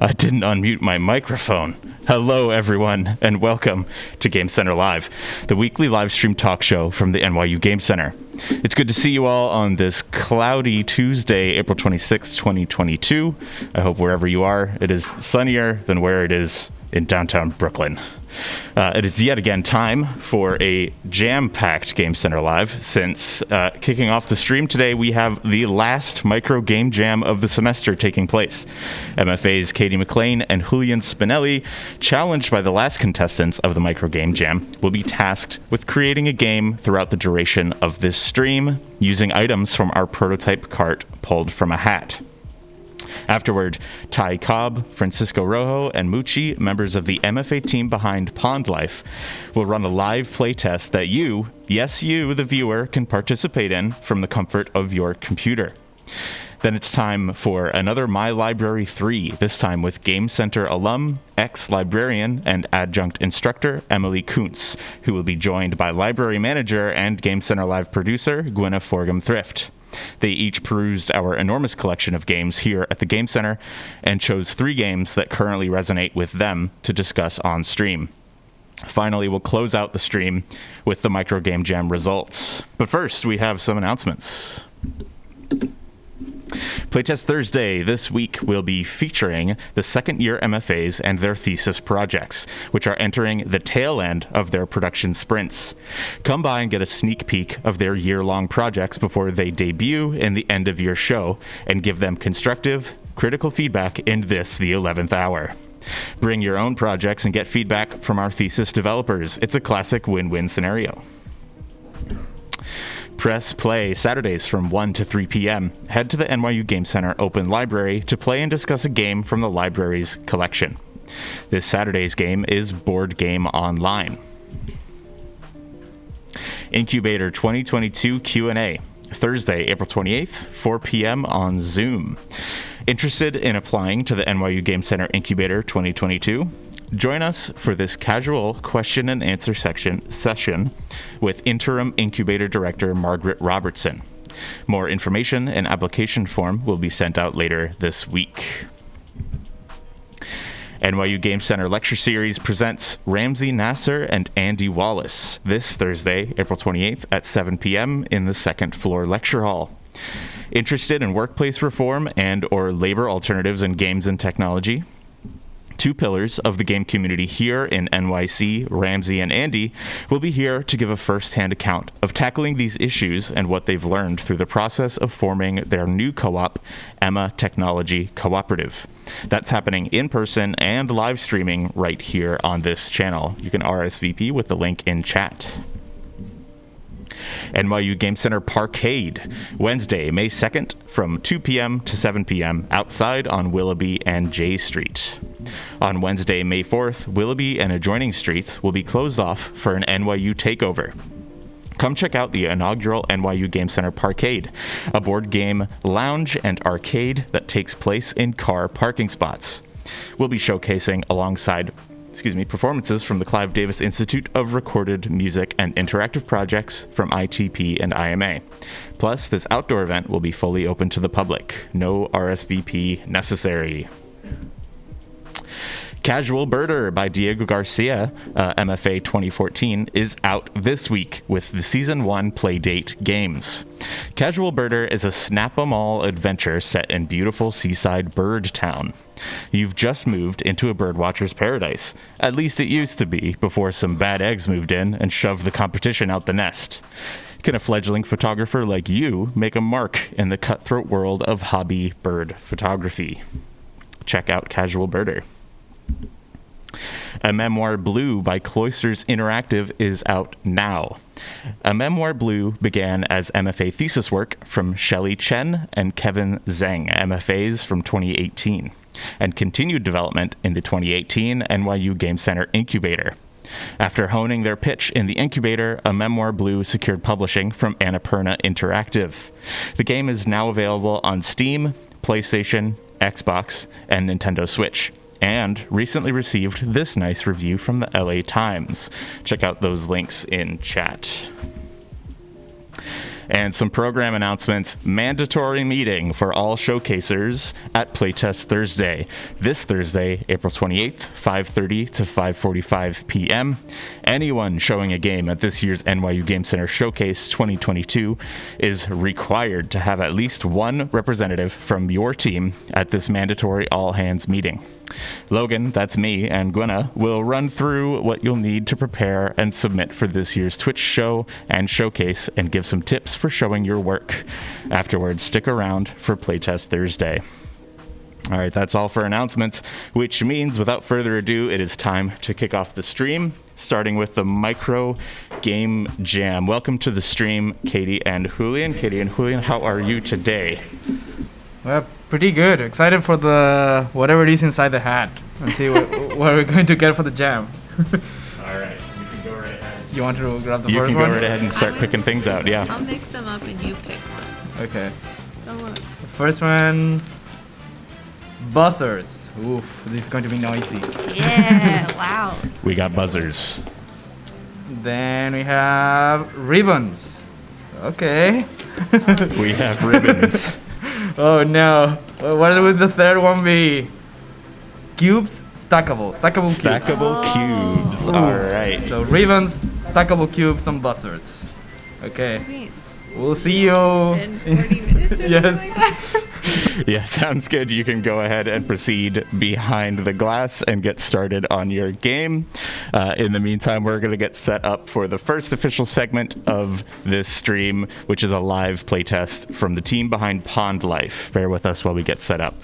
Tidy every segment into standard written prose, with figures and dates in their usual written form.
I didn't unmute my microphone. Hello, everyone, and welcome to Game Center Live, the weekly live stream talk show from the NYU Game Center. It's good to see you all on this cloudy Tuesday, April 26, 2022. I hope wherever you are, it is sunnier than where it is in downtown Brooklyn. It is yet again time for a jam-packed Game Center Live, since kicking off the stream today, we have the last micro game jam of the semester taking place. MFAs Katie and Julian Spinelli, challenged by the last contestants of the micro game jam, will be tasked with creating a game throughout the duration of this stream, using items from our prototype cart pulled from a hat. Afterward, Ty Cobb, Francisco Rojo, and Moochi, members of the MFA team behind Pondlife, will run a live playtest that you, yes you, the viewer, can participate in from the comfort of your computer. Then it's time for another My Library 3, this time with Game Center alum, ex-librarian, and adjunct instructor Emily Koonce, who will be joined by library manager and Game Center Live producer Gwynna Forgham-Thrift. They each perused our enormous collection of games here at the Game Center and chose 3 games that currently resonate with them to discuss on stream. Finally, we'll close out the stream with the Micro Game Jam results. But first, we have some announcements. Playtest Thursday this week will be featuring the second-year MFAs and their thesis projects, which are entering the tail end of their production sprints. Come by and get a sneak peek of their year-long projects before they debut in the end-of-year show, and give them constructive, critical feedback in this, the 11th hour. Bring your own projects and get feedback from our thesis developers. It's a classic win-win scenario. Press play Saturdays from 1 to 3 p.m. Head to the NYU Game Center Open Library to play and discuss a game from the library's collection. This Saturday's game is Board Game Online. Incubator 2022 Q&A, Thursday, April 28th, 4 p.m. on Zoom. Interested in applying to the NYU Game Center Incubator 2022? Join us for this casual question and answer session with Interim Incubator Director Margaret Robertson. More information and application form will be sent out later this week. NYU Game Center Lecture Series presents Ramsey Nasser and Andy Wallace this Thursday, April 28th at 7 p.m. in the second floor lecture hall. Interested in workplace reform and or labor alternatives in games and technology? 2 pillars of the game community here in NYC, Ramsey and Andy, will be here to give a first-hand account of tackling these issues and what they've learned through the process of forming their new co-op, Emma Technology Cooperative. That's happening in person and live streaming right here on this channel. You can RSVP with the link in chat. NYU Game Center Parkade, Wednesday, May 2nd, from 2 p.m. to 7 p.m. outside on Willoughby and J Street. On Wednesday, May 4th, Willoughby and adjoining streets will be closed off for an NYU takeover. Come check out the inaugural NYU Game Center Parkade, a board game lounge and arcade that takes place in car parking spots. We'll be showcasing alongside performances from the Clive Davis Institute of Recorded Music and Interactive Projects from ITP and IMA. Plus, this outdoor event will be fully open to the public. No RSVP necessary. Casual Birder by Diego Garcia, MFA 2014, is out this week with the Season 1 Playdate games. Casual Birder is a snap-em-all adventure set in beautiful seaside bird town. You've just moved into a birdwatcher's paradise. At least it used to be, before some bad eggs moved in and shoved the competition out the nest. Can a fledgling photographer like you make a mark in the cutthroat world of hobby bird photography? Check out Casual Birder. A Memoir Blue by Cloisters Interactive is out now. A Memoir Blue began as MFA thesis work from Shelley Chen and Kevin Zheng, MFAs from 2018, and continued development in the 2018 NYU Game Center Incubator. After honing their pitch in the incubator, A Memoir Blue secured publishing from Annapurna Interactive. The game is now available on Steam, PlayStation, Xbox, and Nintendo Switch, and recently received this nice review from the LA Times. Check out those links in chat. And some program announcements. Mandatory meeting for all showcasers at Playtest Thursday. This Thursday, April 28th, 5:30 to 5:45 p.m. Anyone showing a game at this year's NYU Game Center Showcase 2022 is required to have at least one representative from your team at this mandatory all-hands meeting. Logan, that's me, and Gwynna will run through what you'll need to prepare and submit for this year's Twitch show and showcase and give some tips for showing your work. Afterwards, stick around for Playtest Thursday. All right, that's all for announcements, which means without further ado, it is time to kick off the stream, starting with the Micro Game Jam. Welcome to the stream, Katie and Julian. Katie and Julian, how are you today? Well, pretty good. Excited for the whatever it is inside the hat and see what we're going to get for the jam. All right, you can go right ahead. You want to grab the You first can one? go right ahead and start picking things out, yeah. I'll mix them up and you pick one. Okay. Oh, look. The first one, buzzers. Oof, this is going to be noisy. Yeah, wow. We got buzzers. Then we have ribbons. Okay. We have ribbons. Oh no. What would the third one be? Cubes, stackable cubes. Stackable cubes. Ooh. All right. So ribbons, stackable cubes, and buzzards. Okay. Thanks. We'll see you In 40 minutes or Yes. something like that? Yeah, sounds good. You can go ahead and proceed behind the glass and get started on your game. In the meantime, we're going to get set up for the first official segment of this stream, which is a live playtest from the team behind Pondlife. Bear with us while we get set up.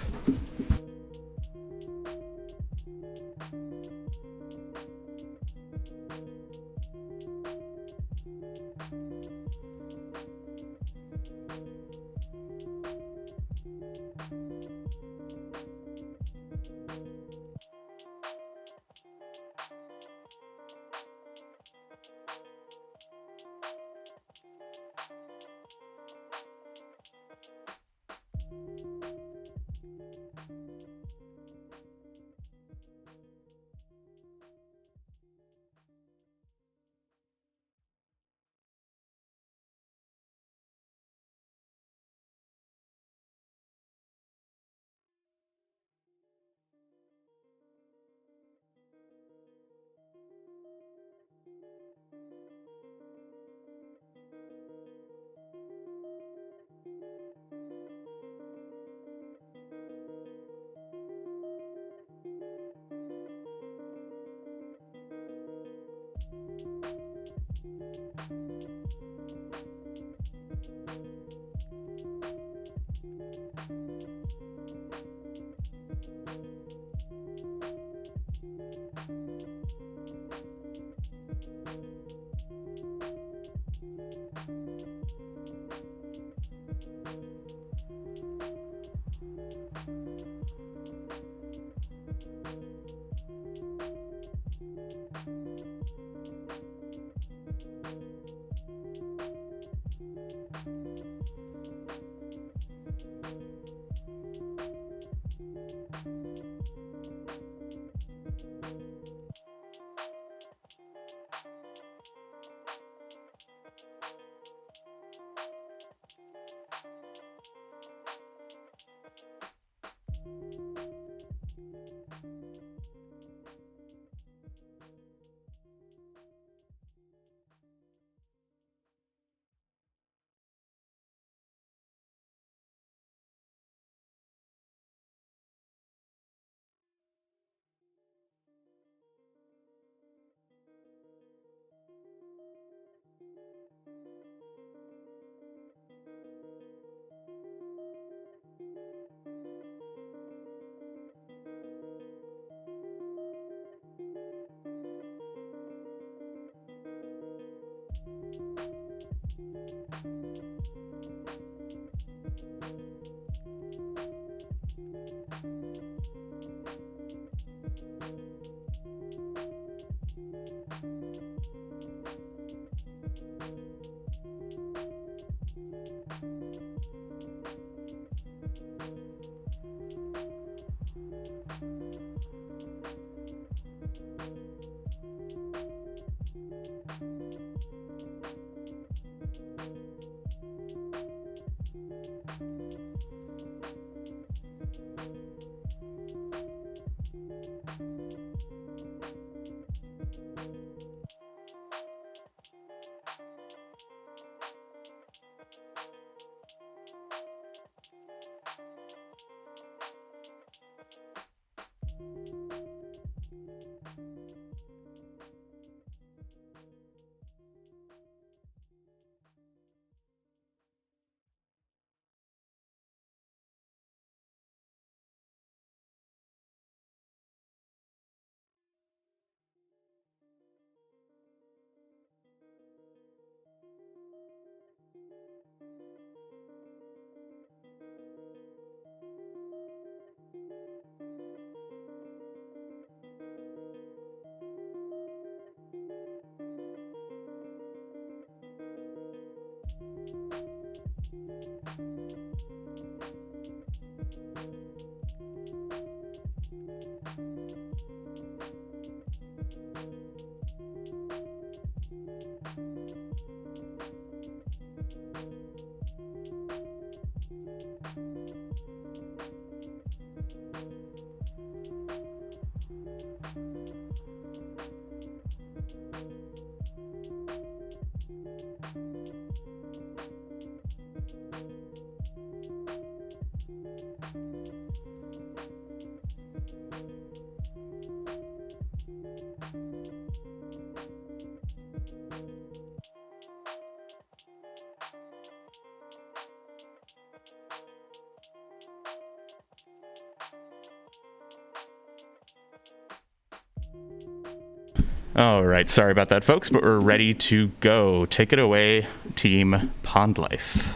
All right, sorry about that, folks, but we're ready to go. Take it away, Team Pondlife.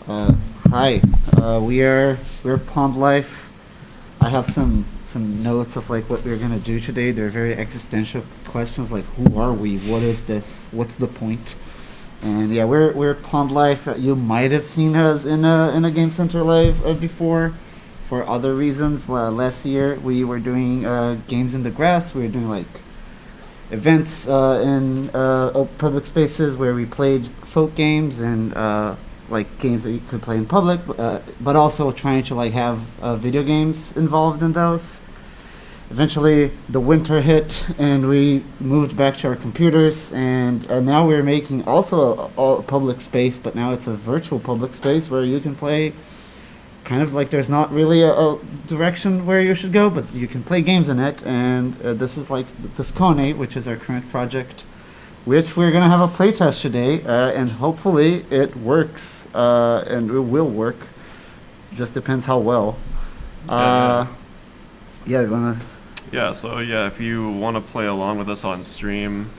Hi, we're Pondlife. I have some notes of like what we're gonna do today. They're very existential questions, like who are we? What is this? What's the point? And yeah, we're Pondlife. You might have seen us in a Game Center live before, for other reasons. Last year we were doing games in the grass. We were doing like events in public spaces where we played folk games and like games that you could play in public, but also trying to like have video games involved in those. Eventually the winter hit and we moved back to our computers, and now we're making also a public space, but now it's a virtual public space where you can play kind of like there's not really a direction where you should go, but you can play games in it. And this is like this Kone, which is our current project, which we're gonna have a playtest today, and hopefully it works, and it will work. Just depends how well. Yeah, you wanna? Yeah, so yeah, if you want to play along with us on stream,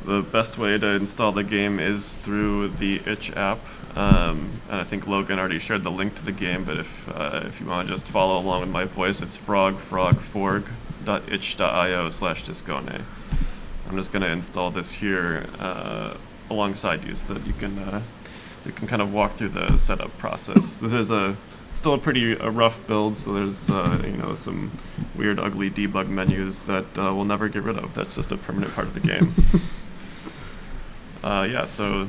the best way to install the game is through the itch app. And I think Logan already shared the link to the game, but if you want to just follow along with my voice, it's frogforg.itch.io/discone. I'm just going to install this here alongside you so that you can kind of walk through the setup process. This is still a pretty rough build, so there's some weird, ugly debug menus that we'll never get rid of. That's just a permanent part of the game. Yeah, so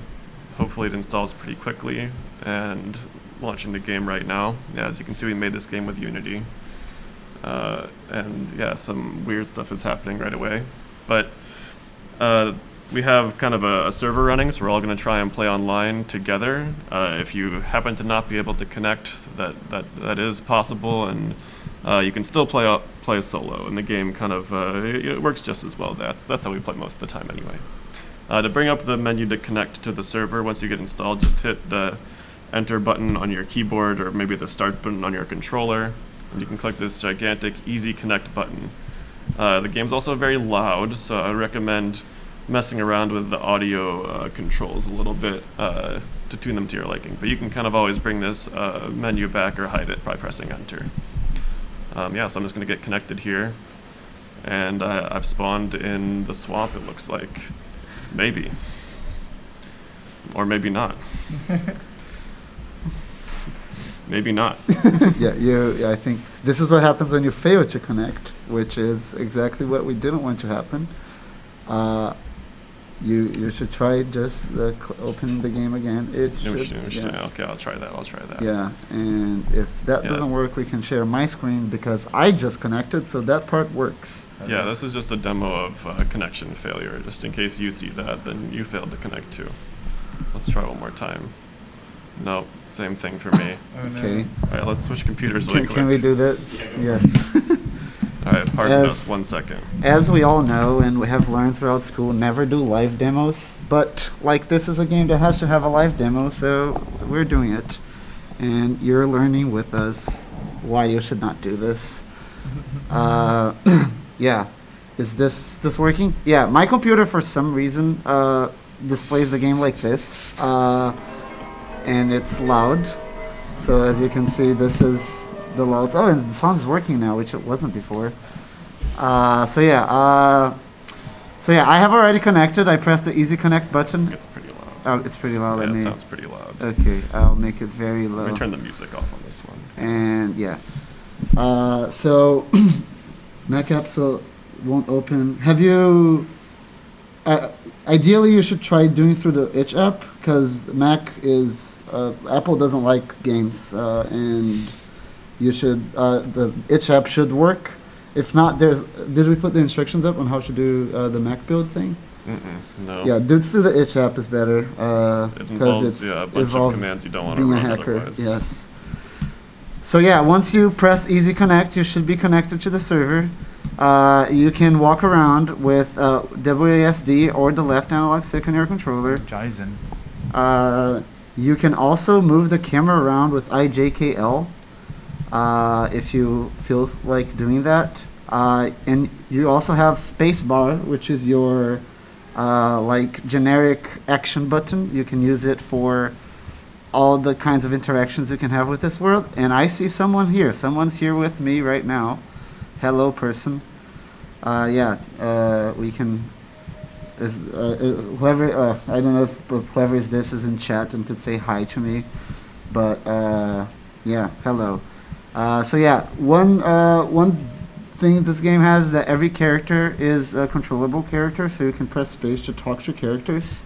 hopefully it installs pretty quickly, and launching the game right now. Yeah, as you can see, we made this game with Unity. And yeah, some weird stuff is happening right away. But we have kind of a server running, so we're all going to try and play online together. If you happen to not be able to connect, that is possible, and you can still play solo, and the game kind of it works just as well. That's how we play most of the time anyway. To bring up the menu to connect to the server, once you get installed, just hit the enter button on your keyboard, or maybe the start button on your controller, and you can click this gigantic easy connect button. The game's also very loud, so I recommend messing around with the audio controls a little bit to tune them to your liking. But you can kind of always bring this menu back or hide it by pressing enter. Yeah, so I'm just going to get connected here, and I've spawned in the swamp, it looks like. Maybe. Or maybe not. Maybe not. Yeah, I think this is what happens when you fail to connect, which is exactly what we didn't want to happen. You should try just opening the game again. Okay, I'll try that. Yeah, and if that doesn't work, we can share my screen because I just connected, so that part works. Yeah, this is just a demo of connection failure, just in case you see that, then you failed to connect too. Let's try one more time. Nope, same thing for me. Okay. All right, let's switch computers really quick. Can we do that? Yes. All right, pardon us 1 second. As we all know, and we have learned throughout school, never do live demos. But like, this is a game that has to have a live demo, so we're doing it. And you're learning with us why you should not do this. Yeah, is this working? Yeah, my computer for some reason displays the game like this, and it's loud. So as you can see, this is the loud. Oh, and the sound's working now, which it wasn't before. So yeah, I have already connected. I pressed the easy connect button. It's pretty loud. Oh, it's pretty loud. Yeah, it sounds pretty loud. Okay, I'll make it very low. Let me turn the music off on this one. And yeah, so Mac apps won't open. Have you? Ideally, you should try doing through the itch app, because Mac is Apple doesn't like games, and you should the itch app should work. If not, did we put the instructions up on how to do the Mac build thing? No. Yeah, do it through the itch app is better. It involves a bunch of commands you don't want to being run a hacker. otherwise. Yes. So yeah, once you press easy connect, you should be connected to the server. You can walk around with WASD or the left analog stick on your controller. Jizen. You can also move the camera around with IJKL if you feel like doing that. And you also have spacebar, which is your like generic action button. You can use it for all the kinds of interactions you can have with this world. And I see someone here. Someone's here with me right now. Hello, person. We can. Whoever I don't know if whoever is this is in chat and could say hi to me, but yeah, hello. One thing this game has is that every character is a controllable character, so you can press space to talk to characters.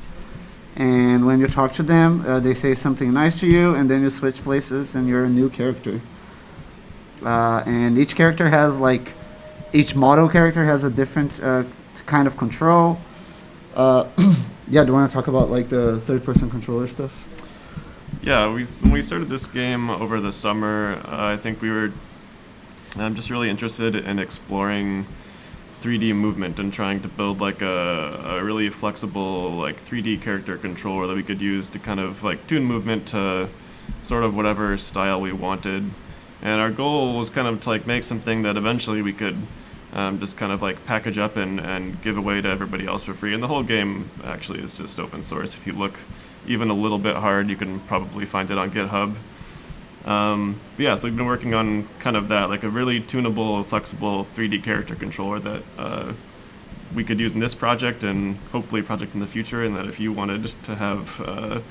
And when you talk to them, they say something nice to you, and then you switch places, and you're a new character. And each character has each model character has a different kind of control. Do you want to talk about the third-person controller stuff? Yeah, when we started this game over the summer, I think we were just really interested in exploring 3D movement and trying to build a really flexible 3D character controller that we could use to kind of tune movement to sort of whatever style we wanted. And our goal was kind of to make something that eventually we could just kind of package up and give away to everybody else for free. And the whole game actually is just open source. If you look even a little bit hard, you can probably find it on GitHub. So we've been working on kind of that, a really tunable, flexible 3D character controller that we could use in this project and hopefully a project in the future, and that if you wanted to have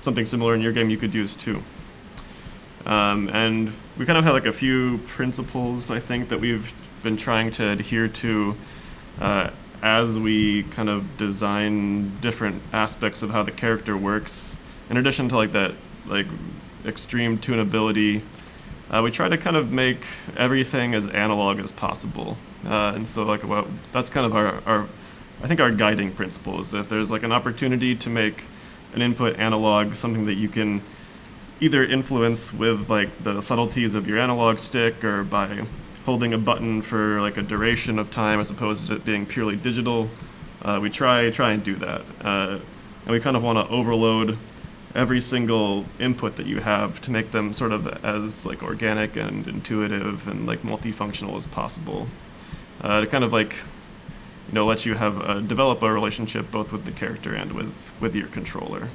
something similar in your game, you could use too. And we kind of have a few principles, I think, that we've been trying to adhere to as we kind of design different aspects of how the character works. In addition to that extreme tunability, we try to kind of make everything as analog as possible. And so that's kind of our I think our guiding principle is that if there's an opportunity to make an input analog, something that you can either influence with the subtleties of your analog stick or by holding a button for a duration of time as opposed to it being purely digital, we try and do that. And we kind of want to overload every single input that you have to make them sort of as organic and intuitive and multifunctional as possible. To kind of let you have develop a relationship both with the character and with your controller.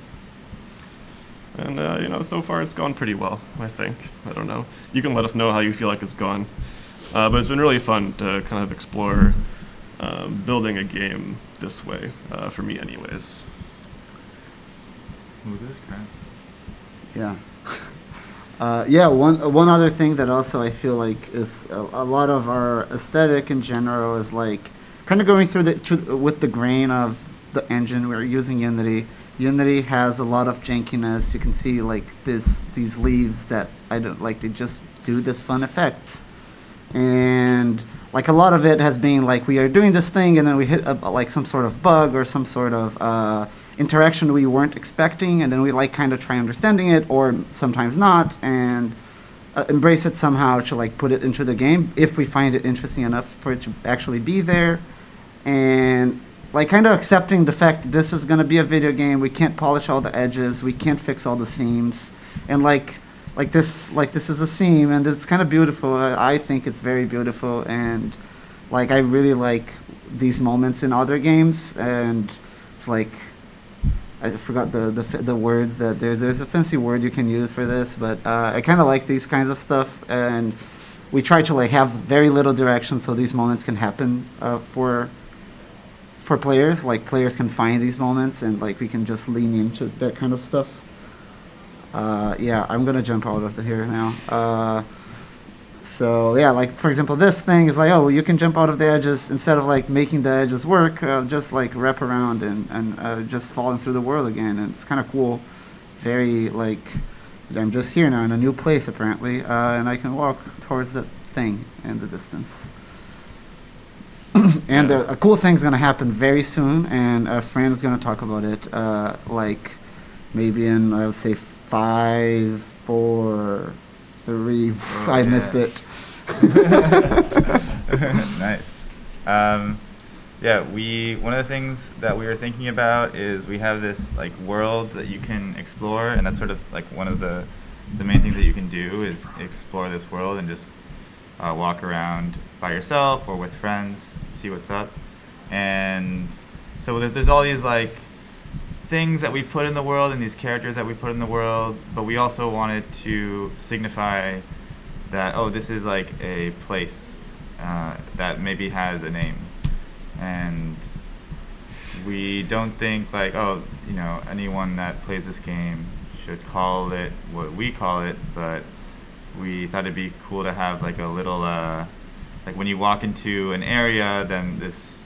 And so far it's gone pretty well, I think. I don't know. You can let us know how you feel like it's gone. But it's been really fun to kind of explore building a game this way, for me anyways. Ooh, this Yeah. One other thing that also I feel like is a lot of our aesthetic in general is kind of going through with the grain of the engine. We're using Unity. Unity has a lot of jankiness. You can see these leaves that I don't like. They just do this fun effects. And a lot of it has been we are doing this thing and then we hit some sort of bug or some sort of interaction we weren't expecting, and then we kind of try understanding it or sometimes not, and embrace it somehow to put it into the game if we find it interesting enough for it to actually be there, and kind of accepting the fact that this is going to be a video game. We can't polish all the edges, we can't fix all the seams, and this is a seam and it's kind of beautiful. I think it's very beautiful, and I really like these moments in other games, and it's I forgot the words that there's a fancy word you can use for this, but I kind of like these kinds of stuff, and we try to have very little direction so these moments can happen for players. Players can find these moments, and we can just lean into that kind of stuff. I'm gonna jump out of here now. For example, this thing is you can jump out of the edges instead of making the edges work, just wrap around and just falling through the world again, and it's kind of cool. Very I'm just here now in a new place apparently, and I can walk towards the thing in the distance. And a cool thing's gonna happen very soon, and a friend is gonna talk about it, maybe in I would say 5, 4, 3. I missed it. Nice. One of the things that we were thinking about is we have this world that you can explore, and that's sort of one of the main things that you can do is explore this world and just walk around by yourself or with friends, see what's up. And so there's all these like things that we put in the world and these characters that we put in the world, but we also wanted to signify that, oh, this is like a place that maybe has a name. And we don't think like, oh, you know, anyone that plays this game should call it what we call it, but we thought it'd be cool to have like a little, like when you walk into an area, then this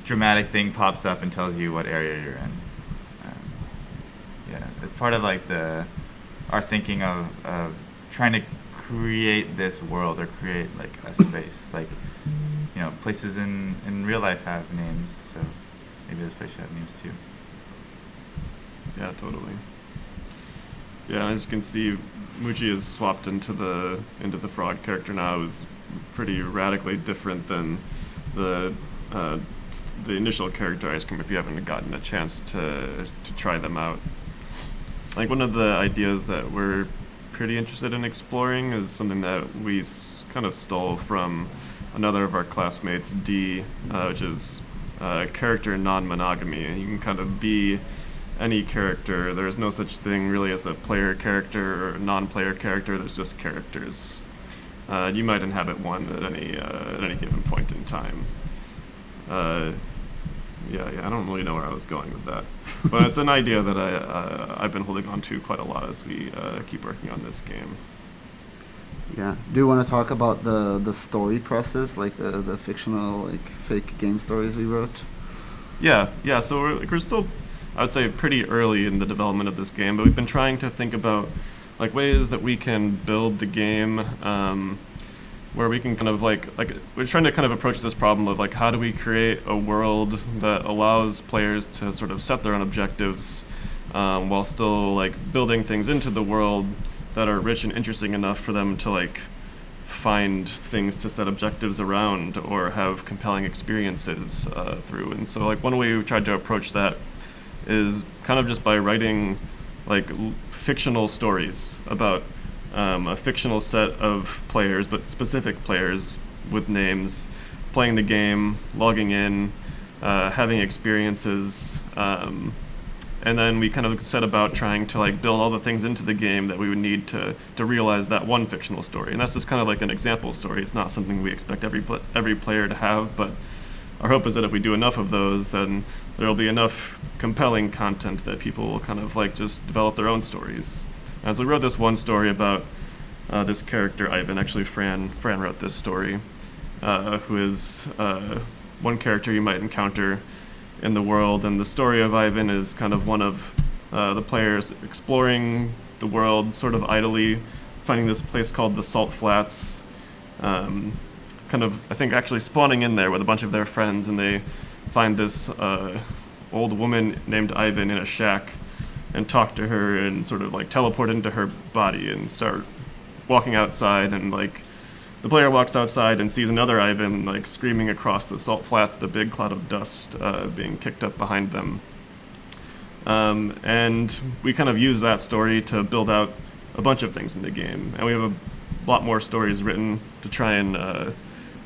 dramatic thing pops up and tells you what area you're in. Yeah, it's part of like our thinking of trying to create this world or create like a space. Like, you know, places in real life have names, so maybe this place should have names too. Yeah, totally. Yeah, as you can see, Moochi is swapped into the frog character now. It was pretty radically different than the initial character ice cream if you haven't gotten a chance to try them out. Like one of the ideas that we're pretty interested in exploring is something that we kind of stole from another of our classmates, D, which is character non-monogamy. You can kind of be any character. There's no such thing really as a player character or a non-player character. There's just characters. You might inhabit one at any given point in time. Yeah, I don't really know where I was going with that, but it's an idea that I've been holding on to quite a lot as we keep working on this game. Yeah. Do you want to talk about the story process, like the fictional, like fake game stories we wrote? Yeah. So we're still, I would say, pretty early in the development of this game, but we've been trying to think about like ways that we can build the game where we can kind of like we're trying to kind of approach this problem of like how do we create a world that allows players to sort of set their own objectives while still like building things into the world that are rich and interesting enough for them to like find things to set objectives around or have compelling experiences through. And so like one way we tried to approach that is kind of just by writing like fictional stories about a fictional set of players, but specific players with names, playing the game, logging in, having experiences, and then we kind of set about trying to like build all the things into the game that we would need to realize that one fictional story. And that's just kind of like an example story. It's not something we expect every player to have, but our hope is that if we do enough of those, then there'll be enough compelling content that people will kind of like just develop their own stories. And so we wrote this one story about this character, Ivan. Actually, Fran wrote this story, who is one character you might encounter in the world. And the story of Ivan is kind of one of the players exploring the world sort of idly, finding this place called the Salt Flats, kind of, I think, actually spawning in there with a bunch of their friends, and they find this old woman named Ivan in a shack and talk to her and sort of like teleport into her body and start walking outside, and like the player walks outside and sees another Ivan like screaming across the salt flats with a big cloud of dust being kicked up behind them. And we kind of use that story to build out a bunch of things in the game, and we have a lot more stories written to try and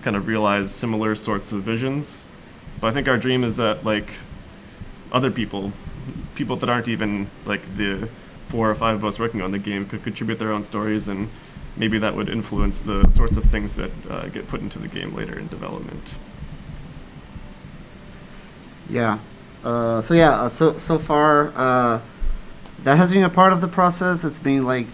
kind of realize similar sorts of visions. But I think our dream is that like other people that aren't even like the 4 or 5 of us working on the game could contribute their own stories, and maybe that would influence the sorts of things that get put into the game later in development. Yeah. So far, that has been a part of the process. It's been like,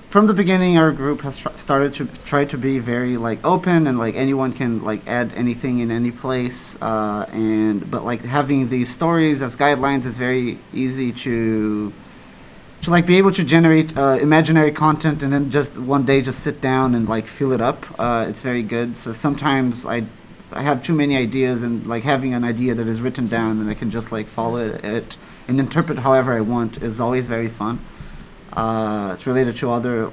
from the beginning, our group has started to try to be very like open, and like anyone can like add anything in any place. But like having these stories as guidelines is very easy to like be able to generate imaginary content, and then just one day just sit down and like fill it up. It's very good. So sometimes I have too many ideas, and like having an idea that is written down and I can just like follow it and interpret however I want is always very fun. It's related to other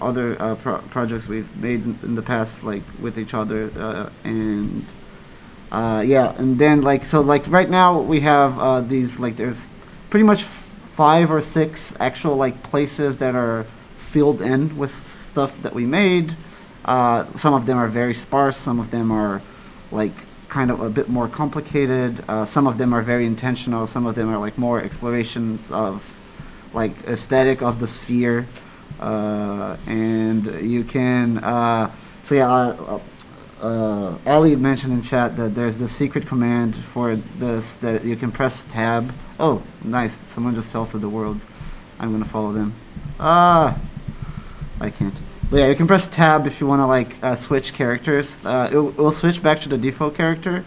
projects we've made in the past, like with each other, and then like so like right now we have these like there's pretty much 5 or 6 actual like places that are filled in with stuff that we made. Some of them are very sparse. Some of them are like kind of a bit more complicated. Some of them are very intentional. Some of them are like more explorations of like aesthetic of the sphere. And you can Ali mentioned in chat that there's the secret command for this that you can press tab. Oh, nice. Someone just fell for the world. I'm gonna follow them. I can't. But yeah, you can press tab if you want to like switch characters. It will switch back to the default character,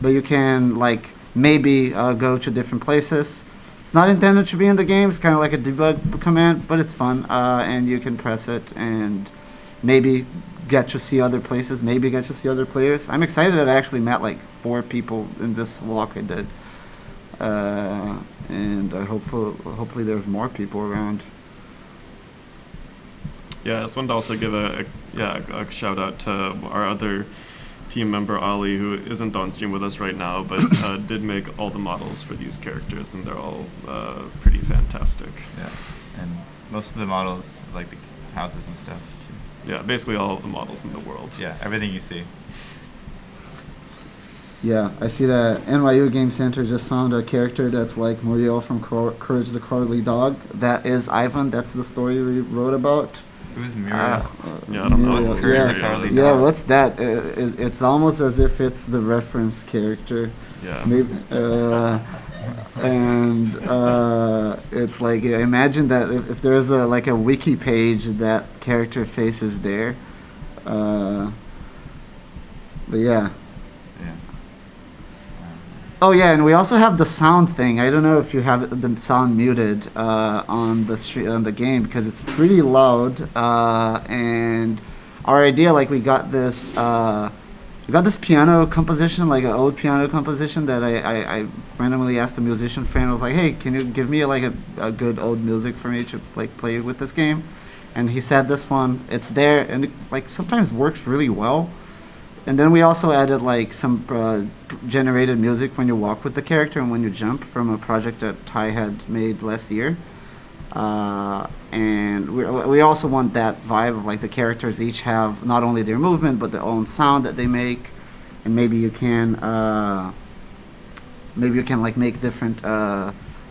but you can like maybe go to different places. It's not intended to be in the game. It's kind of like a debug command, but it's fun, and you can press it and maybe get to see other places, maybe get to see other players. I'm excited that I actually met like 4 people in this walk I did, and I hopefully there's more people around. Yeah, I just wanted to also give a shout out to our other team member Ali, who isn't on stream with us right now, but did make all the models for these characters, and they're all pretty fantastic. Yeah, and most of the models, like the houses and stuff. Yeah, basically all of the models in the world. Yeah, everything you see. Yeah, I see that NYU Game Center just found a character that's like Muriel from Courage the Cowardly Dog. That is Ivan. That's the story we wrote about. Who's Muriel? Yeah, I don't know. It's Courage the Cowardly Dog. Yeah, what's that? It's almost as if it's the reference character. Yeah. Maybe, and it's like, imagine that if there's a like a wiki page, that character face is there. But yeah. Yeah. Oh yeah, and we also have the sound thing. I don't know if you have the sound muted on the game, because it's pretty loud. And our idea, like, we got this piano composition, like an old piano composition that I randomly asked a musician friend. I was like, hey, can you give me like a good old music for me to like play with this game? And he said this one. It's there, and it like sometimes works really well. And then we also added like some generated music when you walk with the character and when you jump, from a project that Ty had made last year. And we also want that vibe of like the characters each have not only their movement but their own sound that they make, and maybe you can like make different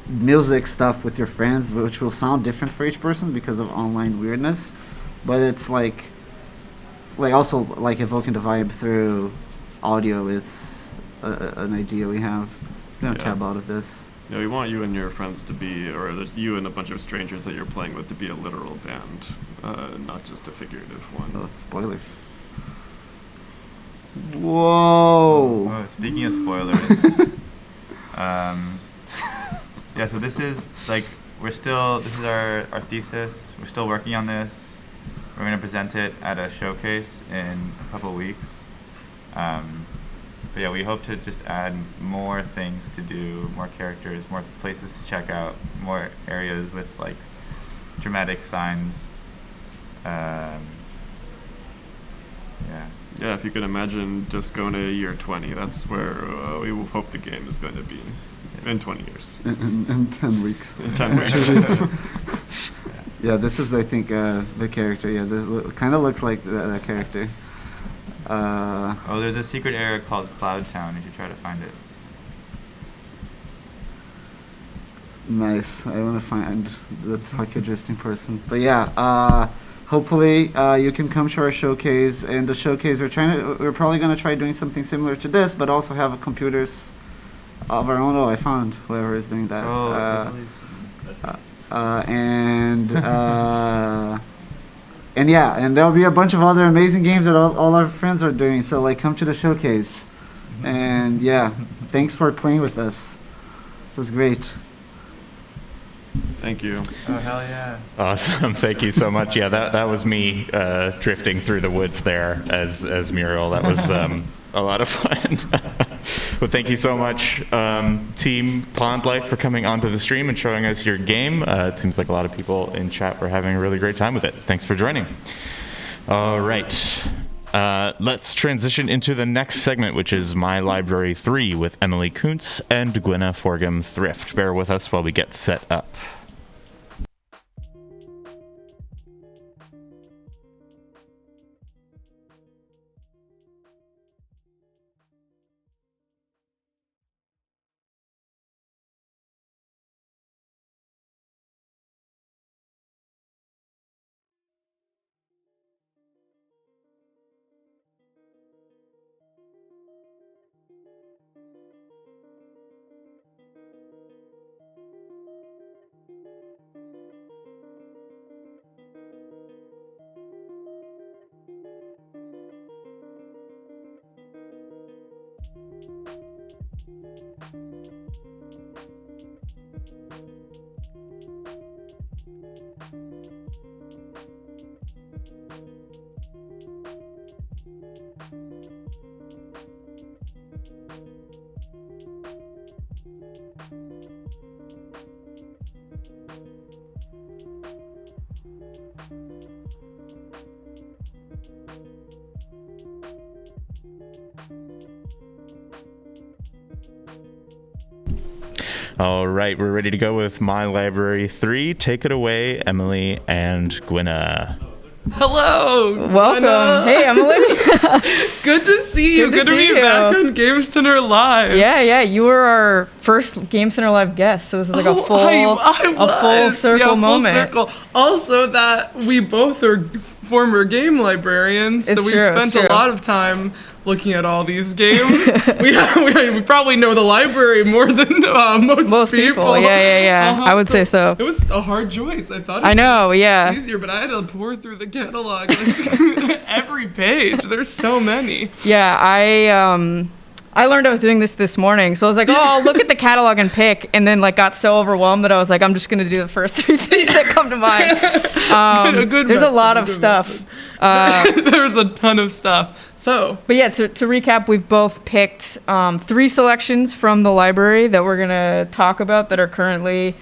music stuff with your friends, which will sound different for each person because of online weirdness. But it's like also like evoking the vibe through audio is an idea we have. I'm gonna tab out of this. Yeah, we want you and your friends to be, or you and a bunch of strangers that you're playing with, to be a literal band, not just a figurative one. Oh, spoilers. Whoa! Oh, speaking of spoilers, yeah, so this is like, this is our thesis. We're still working on this. We're going to present it at a showcase in a couple weeks. But yeah, we hope to just add more things to do, more characters, more places to check out, more areas with like dramatic signs. Yeah. Yeah, if you could imagine just going to year 20, that's where we will hope the game is going to be in 20 years. In 10 weeks. In 10 weeks. Yeah, this is, I think, the character. Yeah, kind of looks like that character. Oh, there's a secret area called Cloud Town. You should try to find it. Nice. I want to find the Tokyo drifting person. But yeah, hopefully you can come to our showcase. And the showcase, we're probably going to try doing something similar to this, but also have a computers of our own. Oh, I found whoever is doing that. And yeah, and there'll be a bunch of other amazing games that all our friends are doing. So like, come to the showcase, and yeah, thanks for playing with us. This was great. Thank you. Oh, hell yeah. Awesome. Thank you so much. Yeah, that was me drifting through the woods there as Muriel. That was a lot of fun. Well, thank you so much, Team Pondlife, for coming onto the stream and showing us your game. It seems like a lot of people in chat were having a really great time with it. Thanks for joining. All right. Let's transition into the next segment, which is My Library 3 with Emily Koonce and Gwynna Forgham-Thrift. Bear with us while we get set up. All right, we're ready to go with My Library 3. Take it away, Emily and Gwynna. Hello. Welcome. Gwynna. Hey, Emily. Good to see you. Good to Good to see be you. back on Game Center Live. Yeah. You were our first Game Center Live guest, so this is like a full circle moment. Full circle. Also, that we both are former game librarians, so It's we true, spent it's a true. lot of time looking at all these games. we probably know the library more than most people. Yeah. I would say so. It was a hard choice. I thought. I know. It Yeah. was easier, but I had to pour through the catalog like, every page. There's so many. Yeah. I learned I was doing this morning, so I was like, oh, I'll look at the catalog and pick, and then like got so overwhelmed that I was like, I'm just gonna do the first 3 things that come to mind. There's a lot of stuff. There's a ton of stuff. So, But yeah, to recap, we've both picked 3 selections from the library that we're gonna talk about that are currently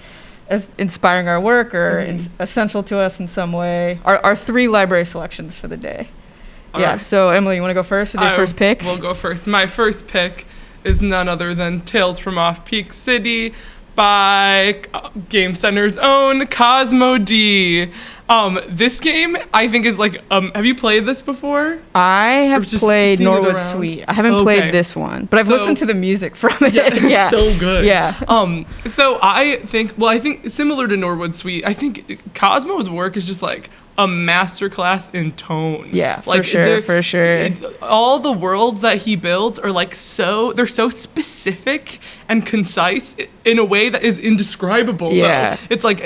as inspiring our work or essential to us in some way. Our 3 library selections for the day. Yeah, right. so Emily, you want to go first with your first pick? We'll go first. My first pick is none other than Tales from Off-Peak City by Game Center's own Cosmo D. This game, I think, is like, have you played this before? I have just played seen it Norwood around? Suite. I haven't Okay. played this one, but I've So- listened to the music from it. Yeah, it's so good. Yeah. So I think similar to Norwood Suite, I think Cosmo's work is just like a masterclass in tone. Yeah, for like, sure, for sure. All the worlds that he builds are like they're so specific and concise in a way that is indescribable. Yeah. Though. It's like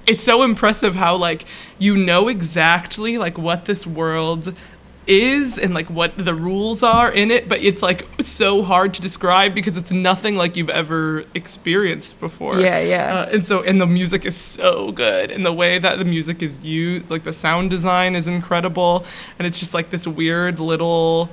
it's so impressive how like you know exactly like what this world is and like what the rules are in it, but it's like so hard to describe because it's nothing like you've ever experienced before. Yeah. And the music is so good, and the way that the music is used, like the sound design is incredible, and it's just like this weird little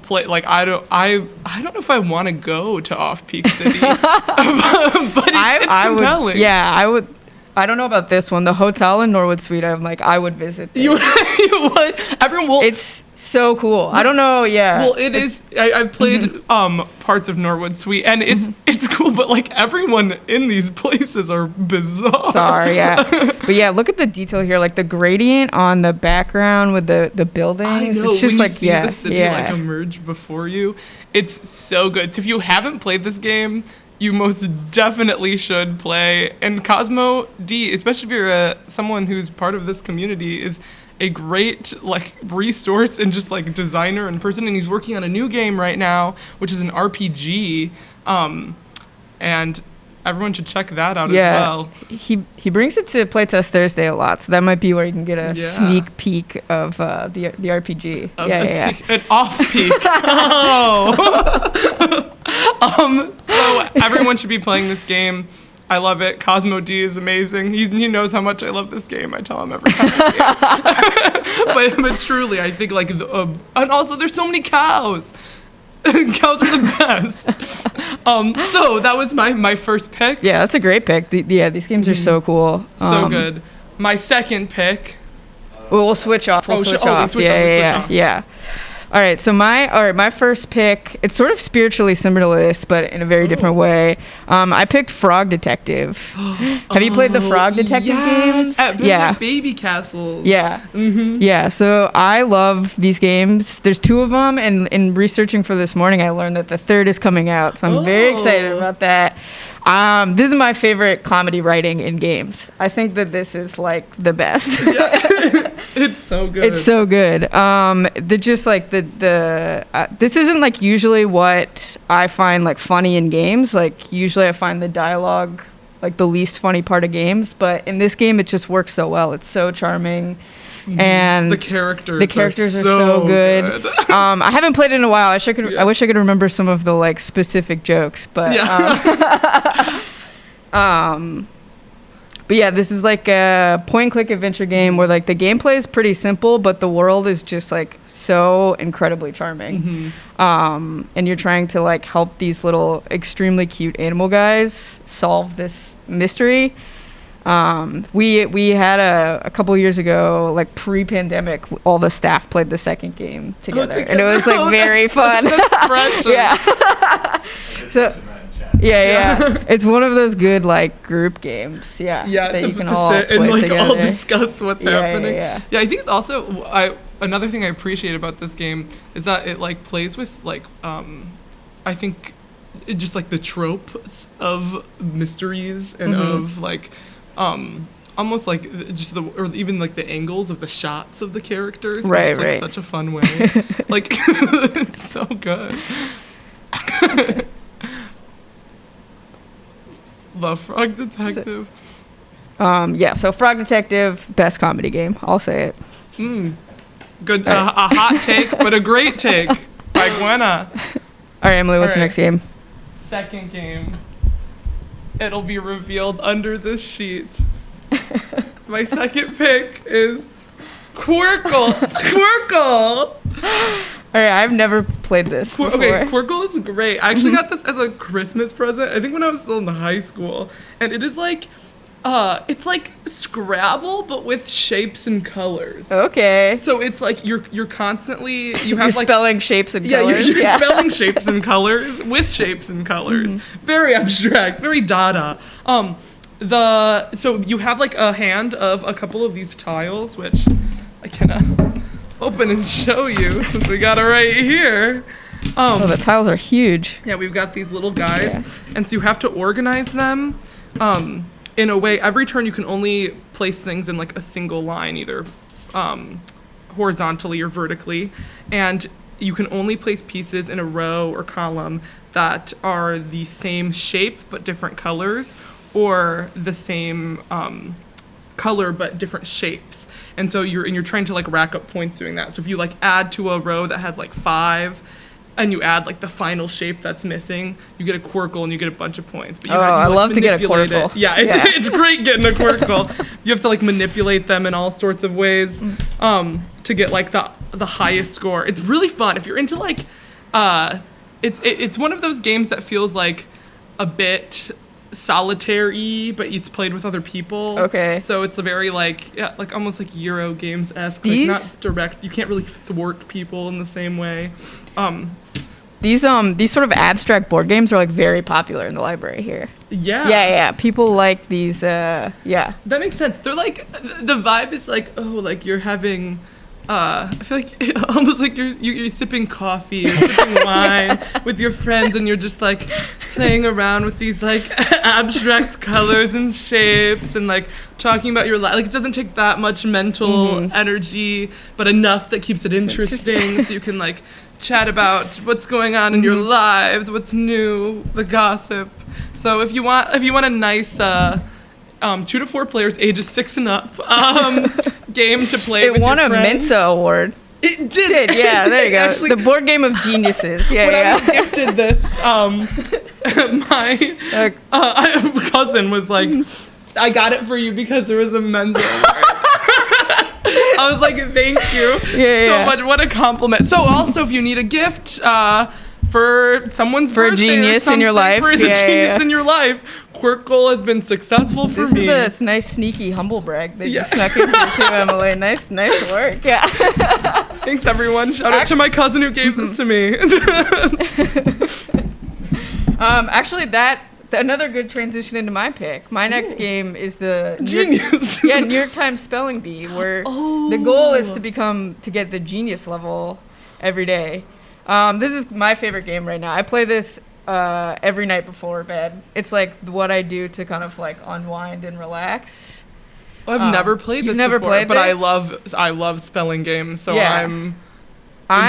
play. Like I don't know if I want to go to Off-Peak City, but it's compelling. I would. I don't know about this one. The hotel in Norwood Suite, I would visit this. You would. Everyone will. It's so cool. I don't know. Yeah. Well, it is. I've played parts of Norwood Suite, and it's cool. But like everyone in these places are bizarre. Sorry, yeah. But yeah, look at the detail here. Like the gradient on the background with the buildings. I know. It's just when like you see the city like yeah. emerge before you, it's so good. So if you haven't played this game, you most definitely should play. And Cosmo D, especially if you're someone who's part of this community, is a great like resource and just like designer and person. And he's working on a new game right now, which is an RPG. And everyone should check that out as well. He brings it to Playtest Thursday a lot, so that might be where you can get a sneak peek of the RPG. An off-peak. So everyone should be playing this game. I love it. Cosmo D is amazing. He knows how much I love this game. I tell him every time I see it. but truly, I think like, and also there's so many cows. Cows are the best. So that was my first pick. Yeah, that's a great pick. These games are so cool. So good. My second pick. We'll switch off. We'll switch off. Yeah. All right, so my first pick, it's sort of spiritually similar to this, but in a very different way. I picked Frog Detective. Have you played the Frog Detective games? Like Baby Castle. Yeah. Mm-hmm. Yeah, so I love these games. There's 2 of them, and in researching for this morning, I learned that the 3rd is coming out, so I'm very excited about that. This is my favorite comedy writing in games. I think that this is like the best. It's so good. It's so good. This isn't like usually what I find like funny in games. Like usually I find the dialogue like the least funny part of games, but in this game it just works so well. It's so charming. And the characters are so good. I haven't played it in a while. I wish I could remember some of the like specific jokes, but but yeah, this is like a point-and-click adventure game where like the gameplay is pretty simple, but the world is just like so incredibly charming. And you're trying to like help these little extremely cute animal guys solve this mystery. We had a couple years ago, like pre-pandemic, all the staff played the second game together, and it was like very fun. That's pressure. Yeah. So Yeah. It's one of those good like group games. Yeah. Yeah, that to, you can to all sit and play like together. all discuss what's happening. Yeah. I think it's also another thing I appreciate about this game is that it like plays with like I think just like the tropes of mysteries and of like almost like just or even like the angles of the shots of the characters. Right, It's like such a fun way. Like it's so good. Love Frog Detective. So Frog Detective, best comedy game. I'll say it. Good. A hot take, but a great take by Gwynna. All right, Emily, what's All your right. next game? Second game. It'll be revealed under this sheet. My second pick is Quirkle. Quirkle! All right, I've never played this before. Okay, Quirkle is great. I actually got this as a Christmas present. I think when I was still in high school, and it is like, it's like Scrabble but with shapes and colors. Okay. So it's like you're constantly you You're have like spelling shapes and yeah colors. you're spelling shapes and colors with shapes and colors. Very abstract, very Dada. So you have like a hand of a couple of these tiles, which I can open and show you since we got it right here. Oh, the tiles are huge. Yeah, we've got these little guys, Yeah. and so you have to organize them in a way. Every turn you can only place things in like a single line, either horizontally or vertically, and you can only place pieces in a row or column that are the same shape but different colors, or the same color but different shapes. And so you're trying to like rack up points doing that. So if you like add to a row that has like 5 and you add like the final shape that's missing, you get a Quirkle and you get a bunch of points. But I love to get a manipulate Quirkle. it. Yeah, it's great getting a Quirkle. You have to like manipulate them in all sorts of ways to get like the highest score. It's really fun if you're into like it's one of those games that feels like a bit solitaire-y, but it's played with other people. Okay. So it's a very like almost like Euro games-esque. Like These- not direct. You can't really thwart people in the same way. These sort of abstract board games are like very popular in the library here. Yeah. Yeah. People like these. Yeah. That makes sense. They're like the vibe is like like you're having. I feel like almost like you're sipping coffee or sipping wine with your friends, and you're just like playing around with these like abstract colors and shapes, and like talking about your life. Like it doesn't take that much mental energy, but enough that keeps it interesting, so you can like chat about what's going on in your lives, what's new, the gossip. So if you want a nice 2 to 4 players, ages 6 and up, game to play with It won your a friends. Mensa award. It did. Yeah, there you go. Actually, The board game of geniuses. Yeah, when I was yeah. gifted this, my cousin was like, "I got it for you because there was a Mensa award." I was like, "Thank you so much. What a compliment." So also, if you need a gift for someone's For a birthday or genius in your something, life. for the Yeah, genius yeah. in your life, Quirkle has been successful for This me. was a nice sneaky humble brag that Yeah. you snuck in here too, Emily. Nice work. Yeah. Thanks, everyone. Shout out to my cousin who gave this to me. Actually, another good transition into my pick. My next game is the Genius. New York Times Spelling Bee, where the goal is to get the genius level every day. This is my favorite game right now. I play this every night before bed. It's like what I do to kind of like unwind and relax. I've never played You've this never before, played but this? I love spelling games, so Yeah. I'm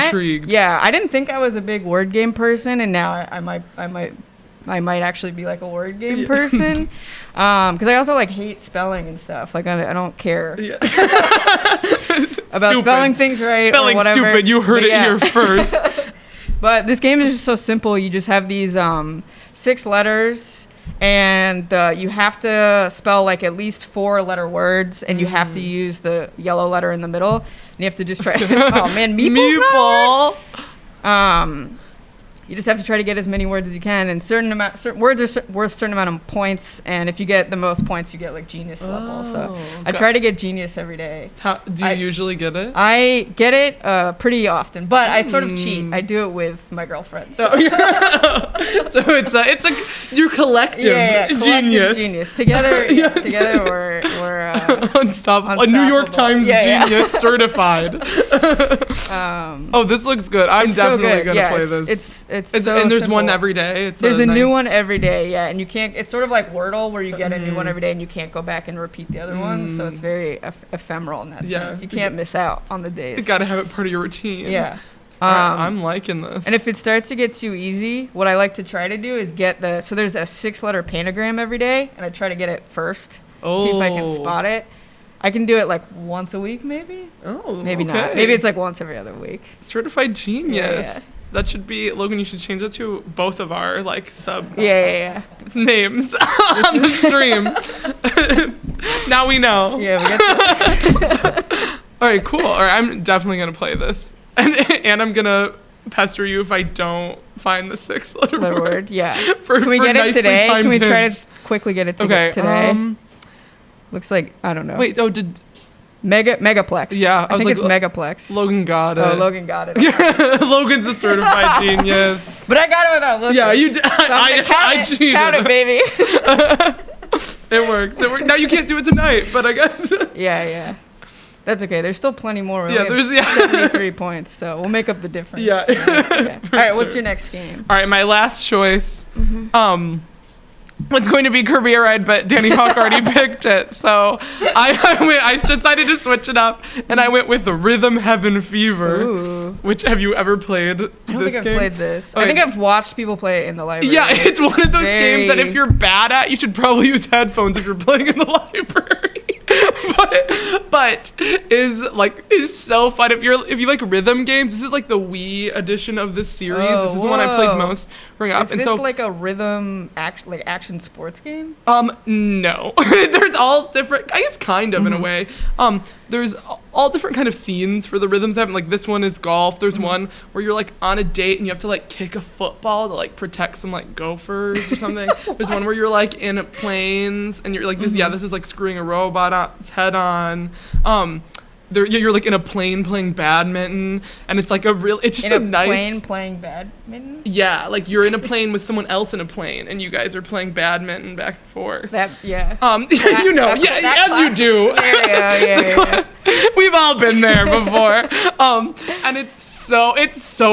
intrigued. I didn't think I was a big word game person, and now I might actually be like a word game person. Because I also like hate spelling and stuff. Like I don't care Yeah. about Stupid. spelling things right Spelling or whatever. stupid. You heard But it here first. But this game is just so simple. You just have these 6 letters, and you have to spell like at least 4-letter words, and you have to use the yellow letter in the middle. And you have to just try. Oh man, meeple's not a word? you just have to try to get as many words as you can, and certain words are worth a certain amount of points, and if you get the most points, you get like genius level. So I try to get genius every day. How do you usually get it? I get it pretty often, but I sort of cheat. I do it with my girlfriend. So, So it's like your collective collective genius. Together, together we're unstoppable. A New York unstoppable. Times genius certified. This looks good. I'm it's so definitely good. gonna play this. It's so and there's simple. one every day. There's a new nice- one every day, yeah, and you can't. It's sort of like Wordle, where you get a new one every day, and you can't go back and repeat the other ones. So it's very ephemeral in that sense. You can't miss out on the days. You gotta have it part of your routine. Yeah. All right, I'm liking this. And if it starts to get too easy, what I like to try to do is get so there's a 6-letter pentagram every day, and I try to get it first. See if I can spot it. I can do it like once a week, maybe. Maybe not. Maybe it's like once every other week. Certified genius. Yeah. That should be Logan. You should change that to both of our like sub names on the stream. Now we know. Yeah, we got All right, cool. All right, I'm definitely gonna play this, and I'm gonna pester you if I don't find the 6-letter word. Yeah. Can we get it today? Can we try to quickly get it today? Looks like I don't know. Wait. Did Megaplex? Yeah, I think was it's like, Megaplex. Logan got it. Oh, Logan got it. Logan's a certified genius. But I got it without looking. Yeah, you did. So I cheated. Count it, baby. It works. Now you can't do it tonight, but I guess. Yeah. That's okay. There's still plenty more. We Yeah, only have 73 points, so we'll make up the difference. Yeah. All right, what's your next game? All right, my last choice. Was going to be Kirby Air Ride, but Danny Hawk already picked it, so I decided to switch it up, and I went with the Rhythm Heaven Fever. Ooh. Which have you ever played? I don't think I've played this. Okay. I think I've watched people play it in the library. Yeah, it's one of those games that if you're bad at, you should probably use headphones if you're playing in the library. but is so fun if you like rhythm games. This is like the Wii edition of this series. This is the one I played most growing up. Is this like a rhythm action sports game? No. There's all different, I guess kind of in a way. There's all different kind of scenes for the rhythms happen. Like this one is golf. There's one where you're like on a date and you have to like kick a football to like protect some like gophers or something. There's one where you're like in planes and you're like this is like screwing a robot's head on. You're like in a plane playing badminton, and it's like it's just a nice plane playing badminton. Yeah, like you're in a plane with someone else in a plane, and you guys are playing badminton back and forth. You know, as you do. Yeah. We've all been there before. And it's so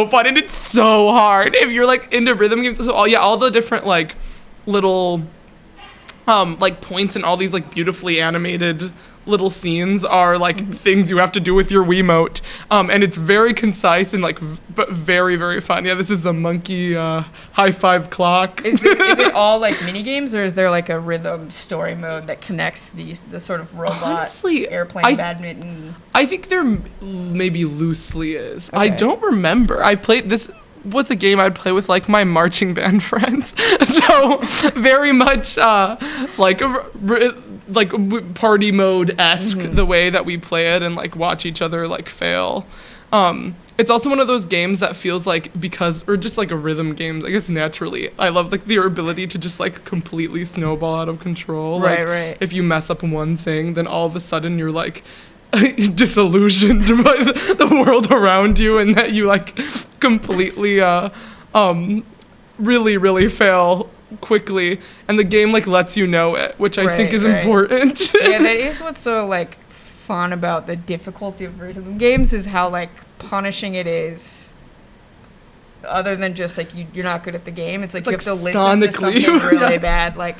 fun, and it's so hard if you're like into rhythm games. So all the different like little like points and all these like beautifully animated little scenes are like things you have to do with your Wiimote, and it's very concise and like but very, very fun. Yeah, this is a monkey high five clock. Is it all like mini games, or is there like a rhythm story mode that connects the sort of robot airplane badminton? I think there maybe loosely is. Okay. I don't remember. I played this. Was a game I'd play with like my marching band friends, so very much like party mode esque the way that we play it and like watch each other like fail. It's also one of those games that feels like or just like a rhythm game. I guess naturally, I love like your ability to just like completely snowball out of control. Right. If you mess up one thing, then all of a sudden you're like disillusioned by the world around you, and that you like completely really, really fail quickly, and the game like lets you know it, which I think is important. Yeah, that is what's so like fun about the difficulty of rhythm games, is how like punishing it is. Other than just like you're not good at the game, it's like you have to listen to something really bad, like.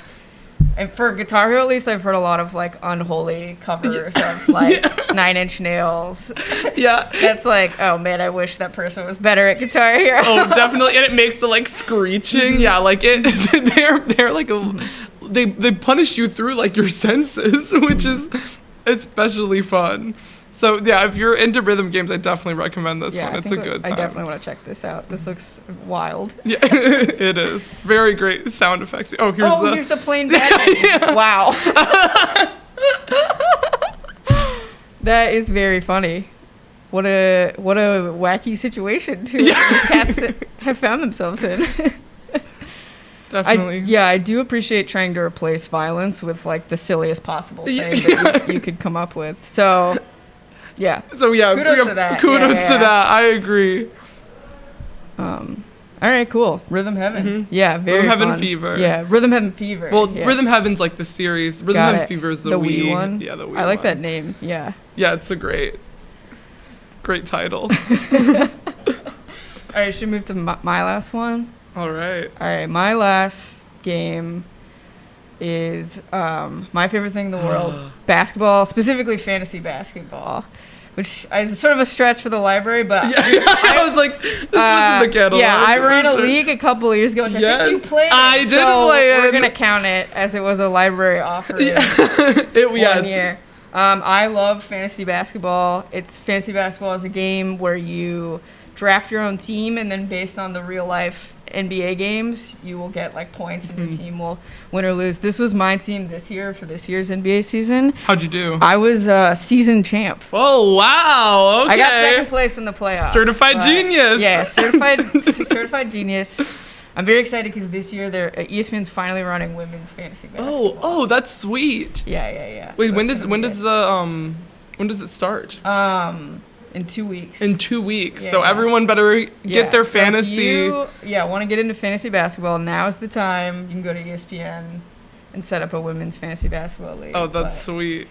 And for Guitar Hero, at least, I've heard a lot of like unholy covers of like 9 Inch Nails. Yeah. That's like, oh man, I wish that person was better at Guitar Hero. Oh, definitely. And it makes the like screeching. Yeah, like they're like they punish you through like your senses, which is especially fun. So yeah, if you're into rhythm games, I definitely recommend this one. It's a good time. I definitely want to check this out. This looks wild. Yeah, it is. Very great sound effects. Oh, here's the plane badminton. Yeah. Wow. That is very funny. what a wacky situation these cats have found themselves in. Definitely. I do appreciate trying to replace violence with like the silliest possible thing that you could come up with. So, yeah. So yeah, kudos to that. Kudos to that. I agree. All right, cool. Rhythm Heaven. Mm-hmm. Yeah, very Rhythm Heaven fun. Fever. Yeah, Rhythm Heaven Fever. Well, yeah. Rhythm Heaven's like the series. Rhythm Got Heaven it. Fever is the the Wii one. Yeah, the Wii I like one. that name. Yeah. Yeah, it's a great title. All right, should we move to my last one? All right. All right, my last game is my favorite thing in the world, basketball, specifically fantasy basketball, which is sort of a stretch for the library, but I was like, this wasn't the catalog. Yeah, I ran a league a couple of years ago, which I think you played. I did play it. We're gonna count it as it was a library offering. Yes. Year. I love fantasy basketball. Fantasy basketball is a game where you draft your own team, and then based on the real life NBA games, you will get like points, and your team will win or lose. This was my team this year for this year's NBA season. How'd you do? I was season champ. Oh wow! Okay. I got second place in the playoffs. Certified genius. Yeah, certified genius. I'm very excited because this year ESPN's finally running women's fantasy basketball. Oh, that's sweet. Yeah. Wait, So when it's does gonna when does it start? in 2 weeks. In 2 weeks. Yeah, So yeah. everyone better get their so if fantasy. you want to get into fantasy basketball, now's the time. You can go to ESPN and set up a women's fantasy basketball league. Oh, that's sweet.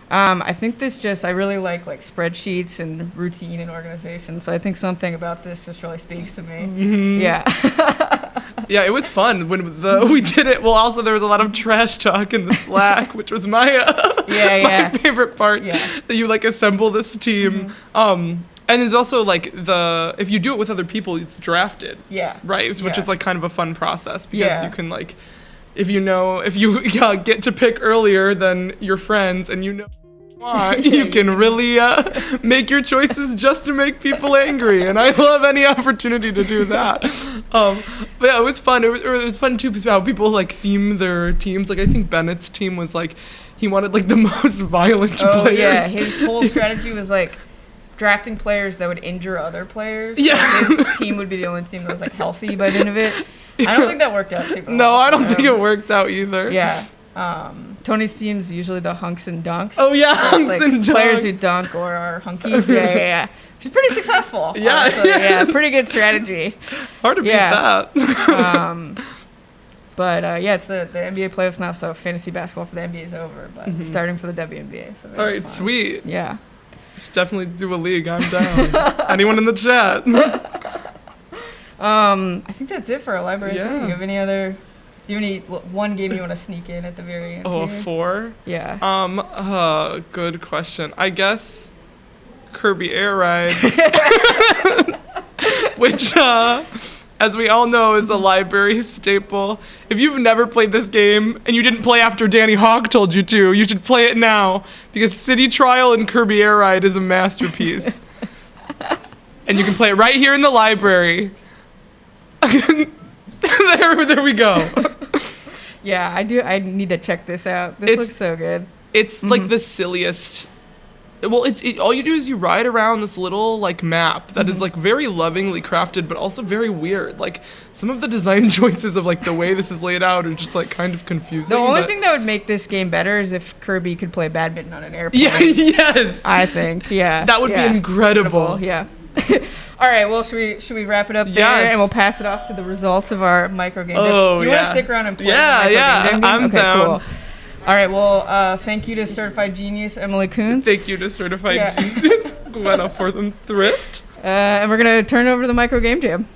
I think I really like spreadsheets and routine and organization. So I think something about this just really speaks to me. Mm-hmm. Yeah. Yeah, it was fun when we did it. Well, also there was a lot of trash talk in the Slack, which was my my favorite part. Yeah. That you like assemble this team. And it's also like if you do it with other people, it's drafted. Yeah. Right, which is like kind of a fun process because Yeah. you can like if you get to pick earlier than your friends and you can really make your choices just to make people angry, and I love any opportunity to do that. But yeah, it was fun. It was fun too because how people like theme their teams. Like I think Bennett's team was like he wanted like the most violent players. Oh yeah, his whole strategy was like drafting players that would injure other players. Yeah. So his team would be the only team that was like healthy by the end of it. I don't think that worked out super well. No, I don't think it worked out either. Yeah. Tony's team's usually the hunks and dunks. Oh yeah, So it's hunks like and players dunks. who dunk or are hunky. Yeah. Which is pretty successful. Yeah, honestly. yeah. Pretty good strategy. Hard to beat Yeah. that. But it's the NBA playoffs now, so fantasy basketball for the NBA is over, but starting for the WNBA. So All right, sweet. Yeah. Should definitely do a league. I'm down. Anyone in the chat? I think that's it for our library. Yeah. Thing. Do you have any one game you want to sneak in at the very end? Oh, here? 4? Yeah. Good question. I guess Kirby Air Ride, which, as we all know, is a library staple. If you've never played this game and you didn't play after Danny Hogg told you to, you should play it now because City Trial and Kirby Air Ride is a masterpiece. And you can play it right here in the library. There we go. Yeah, I do. I need to check this out. This looks so good. It's like the silliest. Well, all you do is you ride around this little like map that is like very lovingly crafted, but also very weird. Like some of the design choices of like the way this is laid out are just like kind of confusing. The only thing that would make this game better is if Kirby could play badminton on an airplane. Yeah. Yes. I think. Yeah. That would be incredible. Yeah. All right. Well, should we wrap it up there and we'll pass it off to the results of our micro game? Oh, do you want to stick around and play? Yeah, the micro game? I'm okay, down. Cool. All right. Well, thank you to certified genius Emily Koonce. Thank you to certified genius Gwynna Forgham-Thrift. And we're gonna turn it over to the micro game jam.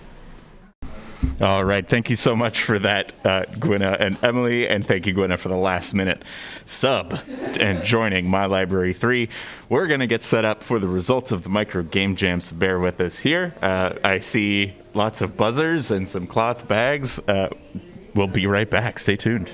All right. Thank you so much for that, Gwynna and Emily. And thank you, Gwynna, for the last minute sub and joining My Library 3. We're going to get set up for the results of the micro game jam, so bear with us here. I see lots of buzzers and some cloth bags. We'll be right back. Stay tuned.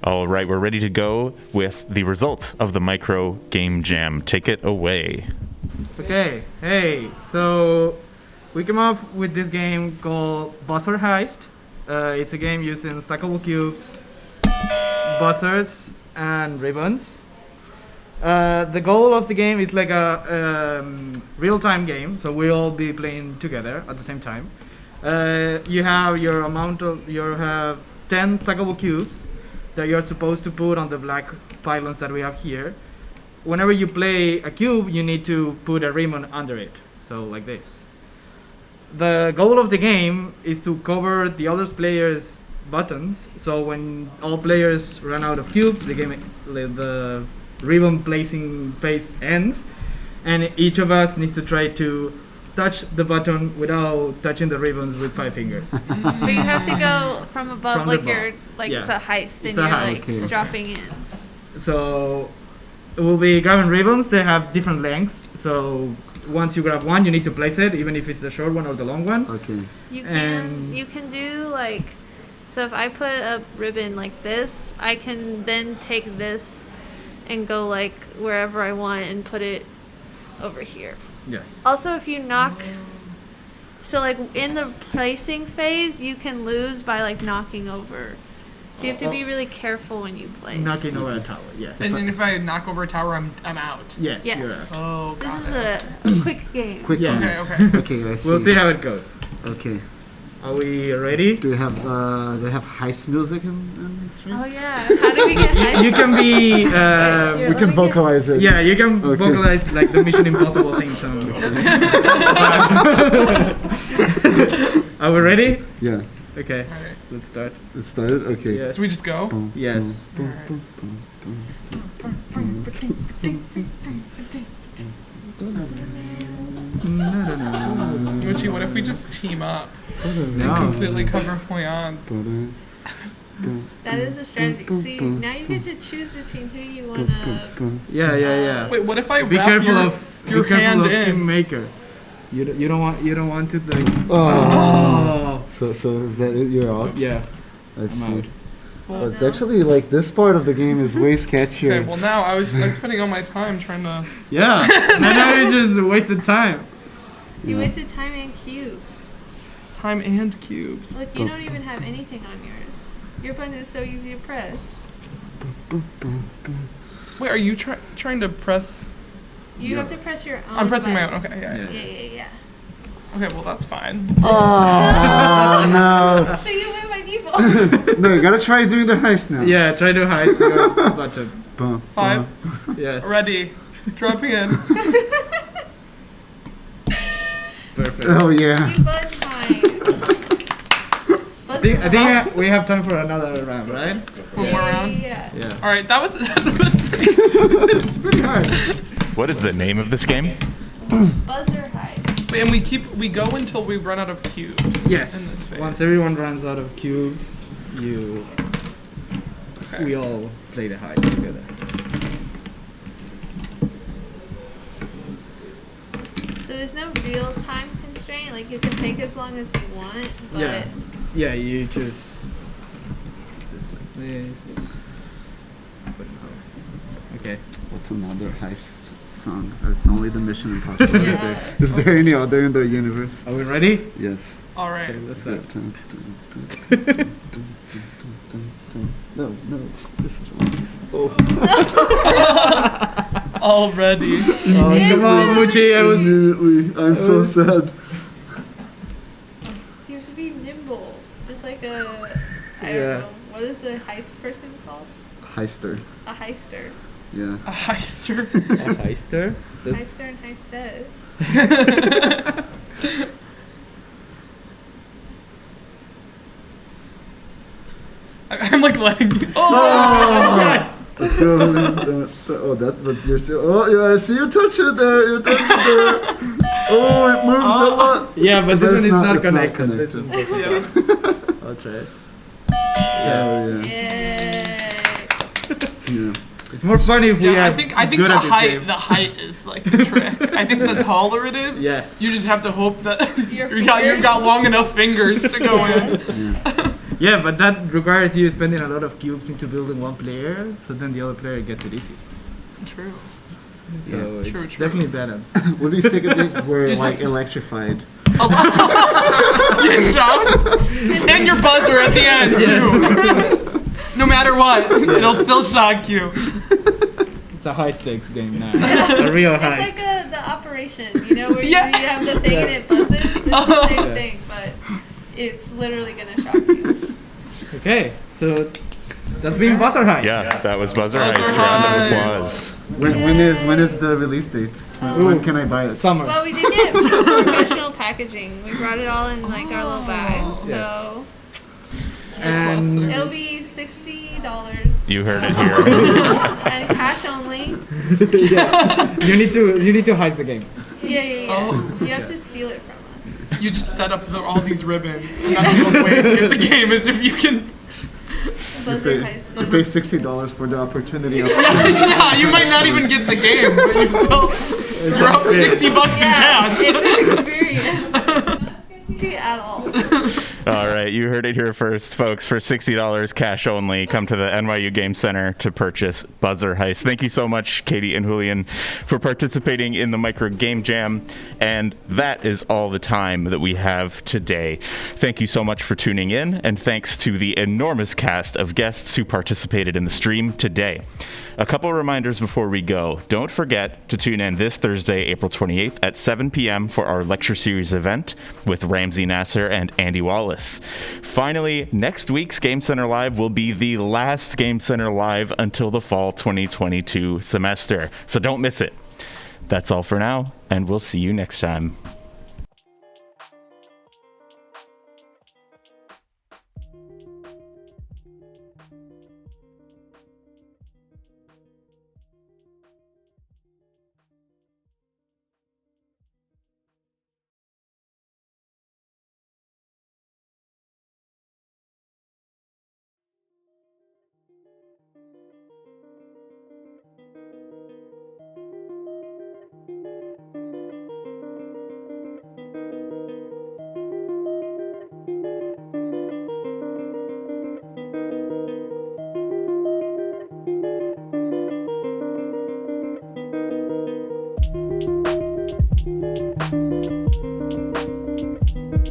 All right, we're ready to go with the results of the micro game jam. Take it away. Okay, hey, so we came up with this game called Buzzer Heist. It's a game using stackable cubes, buzzards, and ribbons. The goal of the game is like a real-time game, so we'll all be playing together at the same time. You have you have 10 stackable cubes that you're supposed to put on the black pylons that we have here. Whenever you play a cube, you need to put a ribbon under it, so like this. The goal of the game is to cover the other players' buttons, so when all players run out of cubes, the ribbon placing phase ends, and each of us needs to try to touch the button without touching the ribbons with 5 fingers. But you have to go from above, From like above. you're like Yeah. it's a heist, and It's a you're heist. like Okay. dropping in. So we'll be grabbing ribbons. They have different lengths, so once you grab one, you need to place it, even if it's the short one or the long one. Okay. And- You can do like, so if I put a ribbon like this, I can then take this and go like wherever I want and put it over here. Yes. Also, if you knock, so like in the placing phase, you can lose by like knocking over. So you have to be really careful when you place. Knocking over a tower. Yes. And then if I knock over a tower, I'm out. Yes. Yes. You're out. Oh, This got is it. a quick game. Quick Yeah. one. Okay, okay. Okay, I see. We'll see how it goes. Okay. Are we ready? Do we have heist music in stream? Oh yeah. How do we get heist? You can be. Here, We let can me get- vocalize it. Yeah, you can Okay. vocalize like the Mission Impossible theme song. Are we ready? Yeah. Okay, Alright. let's start. It started? Okay. Yes. So we just go? Boom, Yes. boom, boom, boom, boom, boom. Moochi, what if we just team up and No. completely cover Poyans? That is a strategy. See, now you get to choose between who you wanna. Yeah, yeah, yeah. Wait, what if I Be wrap careful your, of your be careful hand of in? Kingmaker. You don't want to like. Oh. So is that it? You're out? Yeah. I I'm see. out. Oh, it's actually like this part of the game is way sketchier. Okay, well now I was spending all my time trying to. Yeah. now you just wasted time. You Yeah. wasted time and cubes. Time and cubes. Look, you don't even have anything on yours. Your button is so easy to press. Wait, are you trying to press? You have to press your own. I'm pressing my button. own. Okay, yeah. Yeah. Okay, well that's fine. Oh no! So you win by default. No, you gotta try doing the heist now. Yeah, try to hide your button. Bum, 5, Yes. ready, dropping in. Perfect. Oh yeah. You buzz time. I think we have time for another round, right? One more round. Yeah. Yeah. All right, that's pretty. It's pretty hard. What is the name of this game? Buzzer heist. Wait, and we go until we run out of cubes. in Yes. this phase. Once everyone runs out of cubes, Okay. we all play the heist together. So there's no real time constraint. Like you can take as long as you want, but Yeah. Yeah, you just like this. Okay. What's another heist song? That's only the Mission Impossible. Yeah. Is there any other in the universe? Are we ready? Yes. All right. Okay, let's start. No, this is wrong. Oh. Already. Oh, come on, Moochi. I was. Immediately. I'm so sad. you have to be nimble. Just like a I Yeah. don't know. What is a heist person called? Heister. A heister. Yeah. A heister. A heister? This. Heister and heisted. I'm like letting you. Oh! Let's go. Oh, that's what you're still. Oh, yeah, I see you touch it there. You touch it there. Oh, it moved a lot. Yeah, but this But one is it's not it's connected. connected. This is- I'll try it. Oh, yeah. Yay. Yeah. It's more funny if we Yeah, are I think good the at this height game. the height is like the trick. I think the taller it is, Yes. you just have to hope that Your you've got fingers. long enough fingers to go in. Yeah. Yeah, but that requires you spending a lot of cubes into building one player, so then the other player gets it easy. True. So True, it's true. definitely balanced. What do you think of this? We're You're like electrified. You're shocked? And your buzzer at the end, too. No matter what, it'll still shock you. It's a high stakes game now. A real It's heist. like the operation, you know, where Yeah. you have the thing and it buzzes. It's the same thing, but it's literally gonna shock you. Okay, so that's been Buzzer Heist. Yeah, that was Buzzer Buzzer Heist. Round of Heist. applause. When is the release date? When can I buy it? Summer. Well, we did get professional packaging. We brought it all in like our little bags, so And it'll be $60 You heard it here. and cash only. yeah, you need to hide the game. Yeah. Oh. You have to steal it from us. You just set up all these ribbons. And that's the only way to get the game is if you can. Buzzer You Heist. pay $60 for the opportunity of Yeah, you might not even get the game, but you still throw up $60 in Yeah, cash. it's an experience. Not sketchy at all. All right, you heard it here first, folks. For $60 cash only, come to the NYU Game Center to purchase Buzzer Heist. Thank you so much, Katie and Julian, for participating in the Micro Game Jam. And that is all the time that we have today. Thank you so much for tuning in, and thanks to the enormous cast of guests who participated in the stream today. A couple reminders before we go. Don't forget to tune in this Thursday, April 28th at 7 p.m. for our lecture series event with Ramsey Nasser and Andy Wallace. Finally, next week's Game Center Live will be the last Game Center Live until the fall 2022 semester, so don't miss it. That's all for now, and we'll see you next time.